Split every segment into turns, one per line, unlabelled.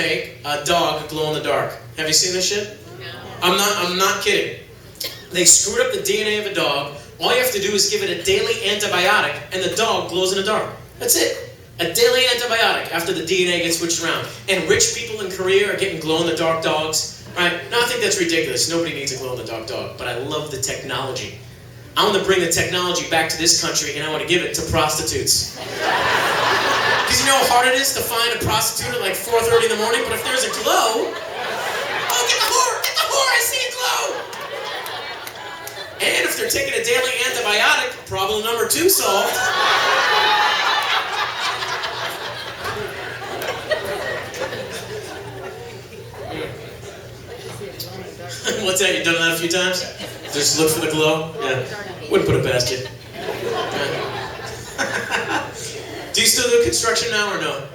make a dog glow in the dark. Have you seen this shit? No. I'm not kidding. They screwed up the DNA of a dog. All you have to do is give it a daily antibiotic and the dog glows in the dark. That's it. A daily antibiotic after the DNA gets switched around. And rich people in Korea are getting glow-in-the-dark dogs. Right? Now I think that's ridiculous. Nobody needs a glow-in-the-dark dog. But I love the technology. I want to bring the technology back to this country and I want to give it to prostitutes. Because you know how hard it is to find a prostitute at like 4:30 in the morning? But if there's a glow, oh, get the whore, I see a glow! And if they're taking a daily antibiotic, problem number 2 solved. What's that? You've done that a few times? Just look for the glow? Yeah. Wouldn't put it past you. Do you still do construction now or no?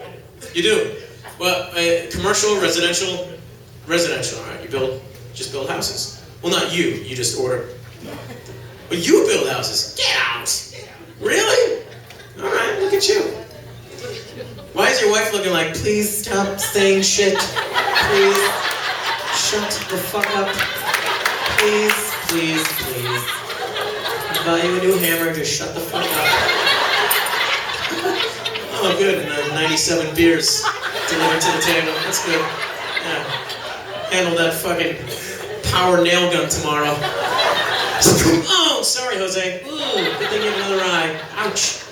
You do? Well, commercial, residential, all right. You just build houses. Well, not you. You just order. Well, you build houses. Get out! Really? All right, look at you. Why is your wife looking like, please stop saying shit. Please shut the fuck up. Please, please, please. I'll buy you a new hammer, just shut the fuck up. Oh, good. 97 beers delivered to the table. That's good. Yeah. Handle that fucking power nail gun tomorrow. Oh, sorry, Jose. Ooh, good thing you have another eye. Ouch.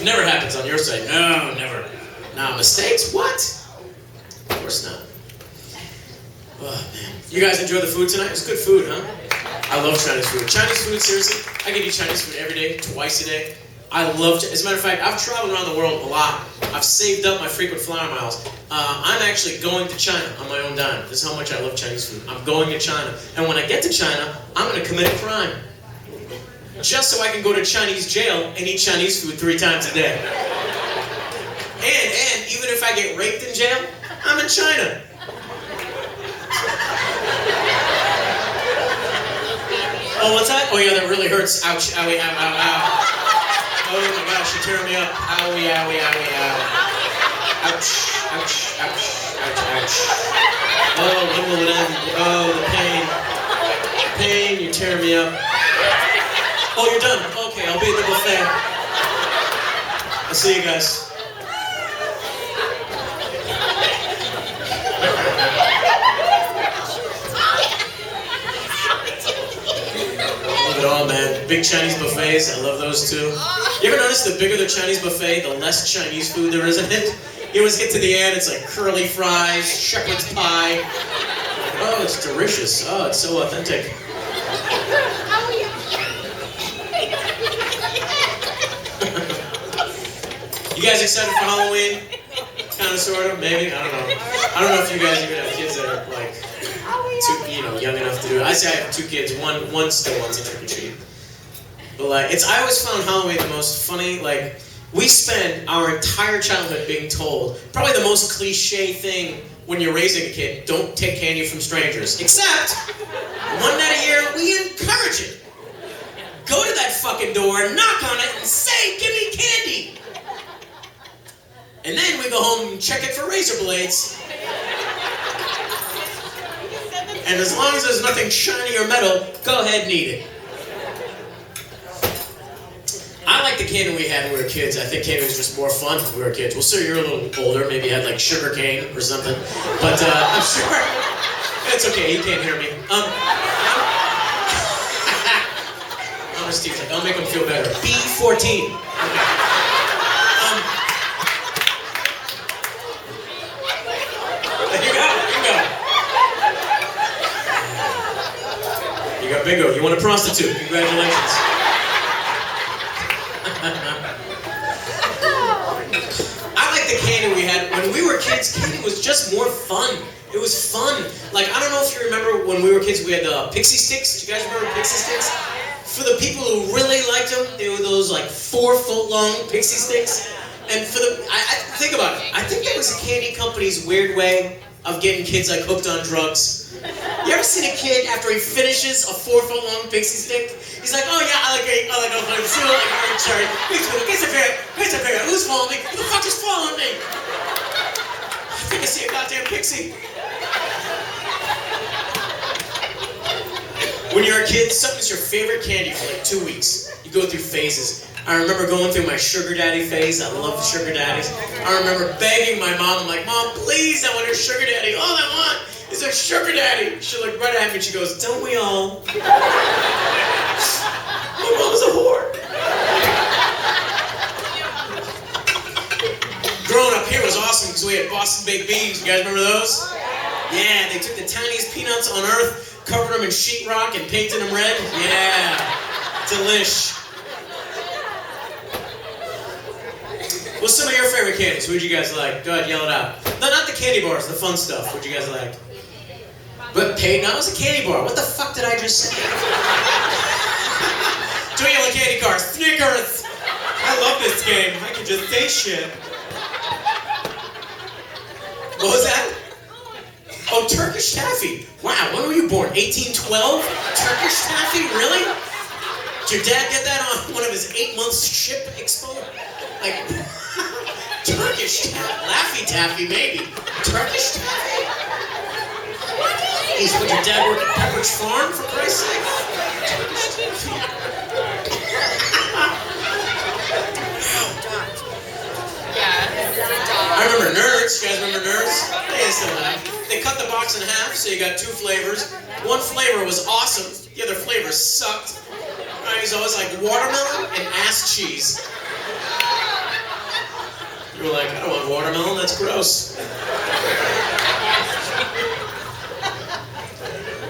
Never happens on your side. No, never. Nah, mistakes? What? Of course not. Oh, man. You guys enjoy the food tonight? It's good food, huh? I love Chinese food. Chinese food, seriously, I can eat Chinese food every day, twice a day. I love, as a matter of fact, I've traveled around the world a lot. I've saved up my frequent flyer miles. I'm actually going to China on my own dime. This is how much I love Chinese food. I'm going to China. And when I get to China, I'm going to commit a crime. Just so I can go to Chinese jail and eat Chinese food 3 times a day. And even if I get raped in jail, I'm in China. Oh, what's that? Oh yeah, that really hurts. Ouch, owie, ow, ow, ow. Oh my gosh, you're tearing me up. Owie, owie, owie, ow. Ouch, ouch, ouch, ouch, ouch. Oh, when will it end? Oh, the pain. Pain, you're tearing me up. Oh, you're done. Okay, I'll be at the buffet. I'll see you guys. Love it all, man. Big Chinese buffets, I love those too. You ever notice the bigger the Chinese buffet, the less Chinese food there is in it? You always get to the end, it's like curly fries, shepherd's pie. Oh, it's delicious. Oh, it's so authentic. You guys excited for Halloween? Kind of, sort of, maybe? I don't know. I don't know if you guys even have kids that are like young enough to do it. I say I have 2 kids. One still wants a trick or treat. But like, I always found Halloween the most funny. Like, we spend our entire childhood being told probably the most cliche thing when you're raising a kid: don't take candy from strangers. Except one night a year we encourage it. Go to that fucking door, knock on it, and say, "Give me candy." And then we go home and check it for razor blades. And as long as there's nothing shiny or metal, go ahead and eat it. I like the candy we had when we were kids. I think candy was just more fun when we were kids. Well, sir, you're a little older. Maybe you had like sugar cane or something. But I'm sure it's okay. He can't hear me. Honestly, I'll make him feel better. B14. Okay. You got bingo. You want a prostitute. Congratulations. I like the candy we had. When we were kids, candy was just more fun. It was fun. Like, I don't know if you remember when we were kids, we had pixie sticks. Do you guys remember pixie sticks? For the people who really liked them, they were those like 4-foot long pixie sticks. And for think about it. I think that was the candy company's weird way of getting kids like hooked on drugs. You ever seen a kid after he finishes a 4-foot long pixie stick? He's like, oh yeah, I like orange cherry. Who's following me? Who the fuck is following me? goddamn pixie. When you're a kid, something's your favorite candy for like 2 weeks. You go through phases. I remember going through my sugar daddy phase. I love sugar daddies. I remember begging my mom. I'm like, Mom, please, I want a sugar daddy. All I want is a sugar daddy. She looked right at me and she goes, don't we all? My mom was a whore. Growing up here was awesome because we had Boston baked beans. You guys remember those? Yeah, they took the tiniest peanuts on earth, covered them in sheetrock and painted them red. Yeah, delish. What's some of your favorite candies? Who'd you guys like? Go ahead, yell it out. No, not the candy bars, the fun stuff. What'd you guys like? But Peyton, I was a candy bar. What the fuck did I just say? 2 yellow candy cars. Snickers! I love this game. I can just say shit. What was that? Oh, Turkish taffy. Wow, when were you born? 1812? Turkish taffy? Really? Did your dad get that on one of his 8-month ship expo? Like, Turkish taffy? Laffy Taffy, maybe. Turkish taffy? He's what, your dad work at Pepperidge Farm, for Christ's sake? Turkish taffy. I remember Nerds. You guys remember Nerds? They cut the box in half, so you got 2 flavors. One flavor was awesome. The other flavor sucked. It was always like watermelon and ass cheese. You were like, I don't want watermelon, that's gross.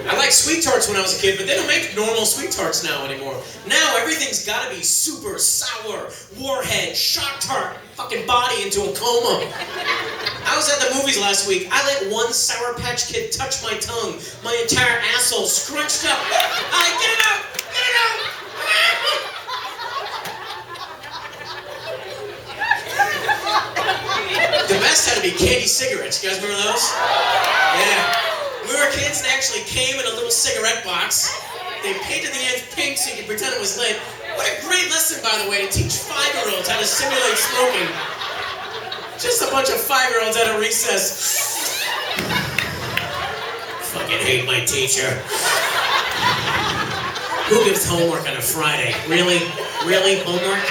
I liked sweet tarts when I was a kid, but they don't make normal sweet tarts now anymore. Now everything's gotta be super sour, warhead, shock tart, fucking body into a coma. I was at the movies last week. I let one Sour Patch Kid touch my tongue. My entire asshole scrunched up. I get it out! Get it out! The best had to be candy cigarettes. You guys remember those? Yeah. When we were kids, they actually came in a little cigarette box. They painted the ends pink so you could pretend it was lit. What a great lesson, by the way, to teach 5-year-olds how to simulate smoking. Just a bunch of 5-year-olds at a recess. Fucking hate my teacher. Who gives homework on a Friday? Really? Really? Homework?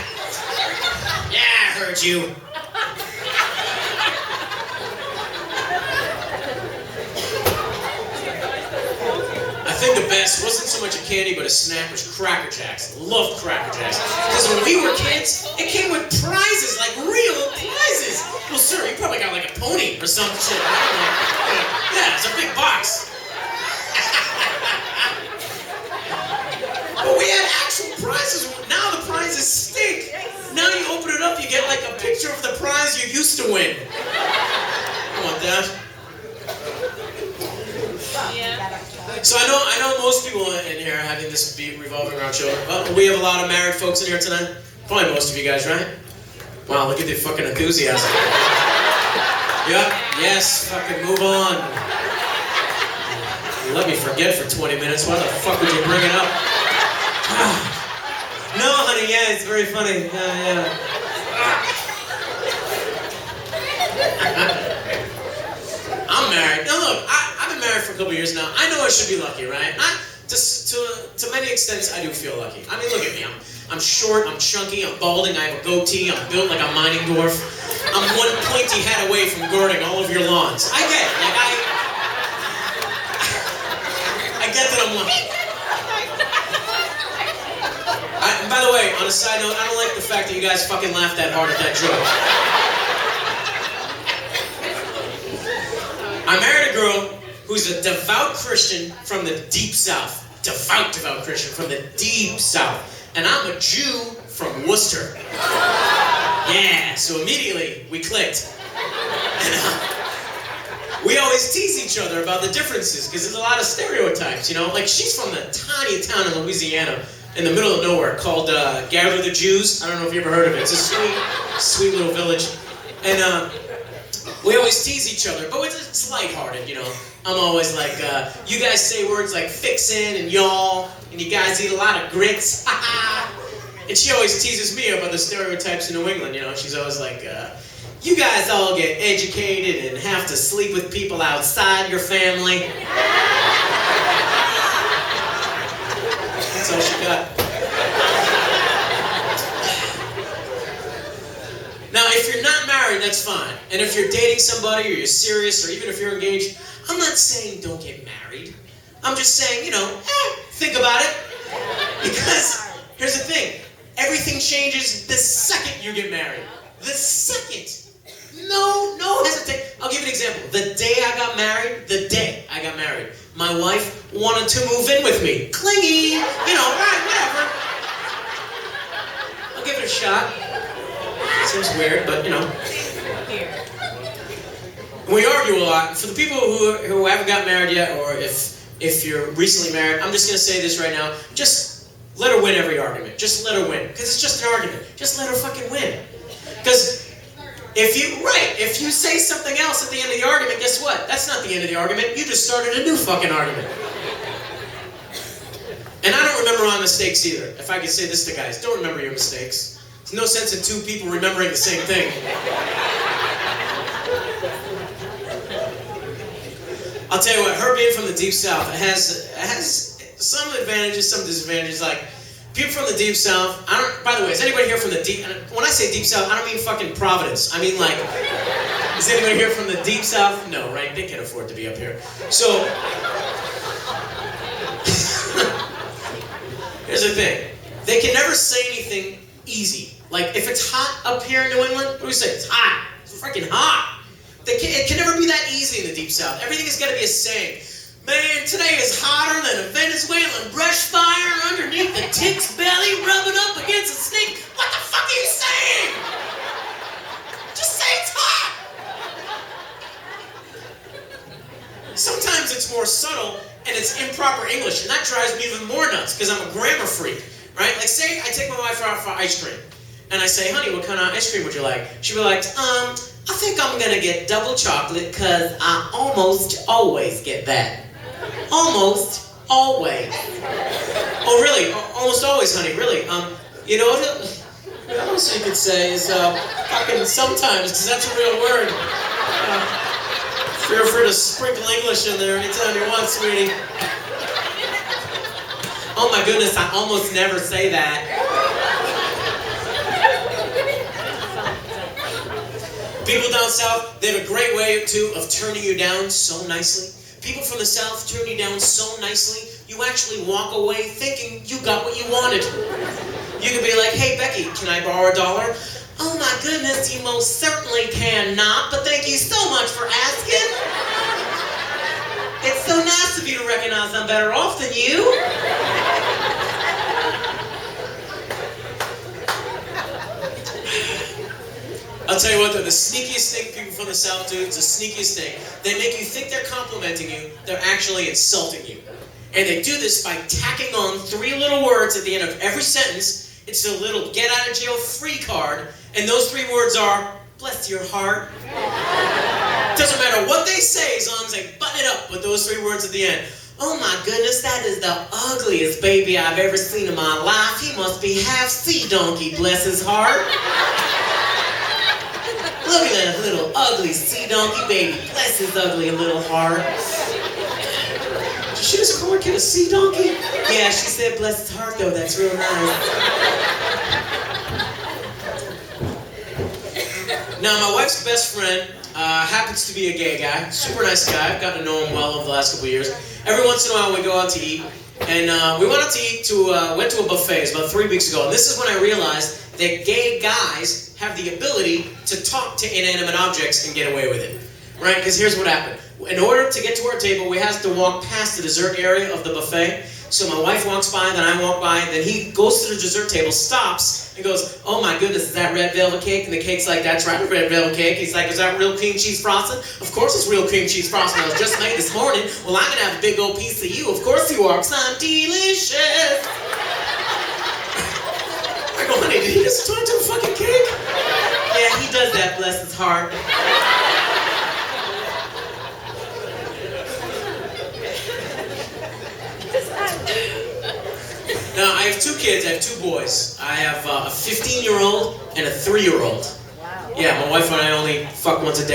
Yeah, I heard you. I think the best wasn't so much a candy, but a snack was Cracker Jacks. Loved Cracker Jacks. Because when we were kids, it came with prizes, like real prizes. Well, sir, you probably got like a pony or some shit. Yeah, it's a big box. But we had actual prizes. Now the prizes stink. Now you open it up, you get like a picture of the prize you used to win. I want that. So I know most people in here are having this beat revolving around children. Well, we have a lot of married folks in here tonight. Probably most of you guys, right? Wow, look at the fucking enthusiasm. Yep, yes, fucking move on. You let me forget for 20 minutes. Why the fuck would you bring it up? No, honey, yeah, it's very funny. Yeah. I'm married. Now look, I've been married for a couple years now. I know I should be lucky, right? To many extents, I do feel lucky. I mean, look at me. I'm short, I'm chunky, I'm balding, I have a goatee, I'm built like a mining dwarf. I'm one pointy hat away from guarding all of your lawns. I get it. Like, I get that I'm lucky. And by the way, on a side note, I don't like the fact that you guys fucking laughed that hard at that joke. I married a girl who's a devout Christian from the deep south. Devout Christian from the deep south. And I'm a Jew from Worcester. Yeah, so immediately we clicked. And we always tease each other about the differences because there's a lot of stereotypes, you know? Like, she's from the tiny town in Louisiana in the middle of nowhere called Gather the Jews. I don't know if you ever heard of it. It's a sweet little village. And we always tease each other, but it's lighthearted, you know? I'm always like, you guys say words like fixin' and y'all, and you guys eat a lot of grits, and she always teases me about the stereotypes in New England, you know? She's always like, You guys all get educated and have to sleep with people outside your family. That's all she got. Now, if you're not married, that's fine. And if you're dating somebody, or you're serious, or even if you're engaged, I'm not saying don't get married. I'm just saying, think about it. Because, here's the thing. Everything changes the second you get married. The second. No hesitation. I'll give you an example. The day I got married, my wife wanted to move in with me. Clingy, right, whatever. I'll give it a shot. Seems weird, but we argue a lot. For the people who haven't got married yet, or if you're recently married, I'm just going to say this right now. Just let her win every argument. Just let her win. Because it's just an argument. Just let her fucking win. Because if you say something else at the end of the argument, guess what? That's not the end of the argument. You just started a new fucking argument. And I don't remember my mistakes either. If I could say this to guys, don't remember your mistakes. There's no sense in two people remembering the same thing. I'll tell you what, her being from the Deep South, it has some advantages, some disadvantages. Like, people from the Deep South, by the way, is anybody here from the Deep, when I say Deep South, I don't mean fucking Providence. I mean like, is anybody here from the Deep South? No, right? They can't afford to be up here. So, here's the thing. They can never say anything easy. Like, if it's hot up here in New England, what do we say? It's hot. It's freaking hot. It can never be that easy in the Deep South. Everything has got to be a saying. Man, today is hotter than a Venezuelan brush fire underneath the tick's belly rubbing up against a snake. What the fuck are you saying? Just say it's hot. Sometimes it's more subtle and it's improper English, and that drives me even more nuts because I'm a grammar freak, right? Like, say I take my wife out for ice cream, and I say, honey, what kind of ice cream would you like? She'd be like, I think I'm gonna get double chocolate because I almost always get that. Almost always. Oh, really? Almost always, honey, really? What else you could say is fucking sometimes, because that's a real word. Feel free to sprinkle English in there anytime you want, sweetie. Oh my goodness, I almost never say that. People down south, they have a great way, too, of turning you down so nicely. People from the south turn you down so nicely, you actually walk away thinking you got what you wanted. You could be like, hey, Becky, can I borrow $1? Oh my goodness, you most certainly cannot, but thank you so much for asking. It's so nice of you to recognize I'm better off than you. I'll tell you what though, the sneakiest thing people from the South do, it's the sneakiest thing. They make you think they're complimenting you, they're actually insulting you. And they do this by tacking on 3 little words at the end of every sentence. It's a little get out of jail free card, and those 3 words are, bless your heart. Doesn't matter what they say as long as they button it up with those 3 words at the end. Oh my goodness, that is the ugliest baby I've ever seen in my life. He must be half sea donkey, bless his heart. Look at that little ugly sea donkey baby. Bless his ugly little heart. Did she just call her kid a sea donkey? Yeah, she said bless his heart though. That's real nice. Now, my wife's best friend happens to be a gay guy. Super nice guy. I've gotten to know him well over the last couple of years. Every once in a while we go out to eat. And we went out to eat went to a buffet about 3 weeks ago. And this is when I realized that gay guys have the ability to talk to inanimate objects and get away with it. Right? Because here's what happened. In order to get to our table, we have to walk past the dessert area of the buffet. So my wife walks by, then I walk by, then he goes to the dessert table, stops, and goes, oh my goodness, is that red velvet cake? And the cake's like, that's right, a red velvet cake. He's like, is that real cream cheese frosting? Of course it's real cream cheese frosting. It was just made this morning. Well, I'm going to have a big old piece of you. Of course you are, because I'm delicious. I go, honey, did he just talk to a fucking cake? Yeah, he does that, bless his heart. Now, I have 2 kids. I have 2 boys. I have a 15-year-old and a 3-year-old. Wow. Yeah, my wife and I only fuck once a day.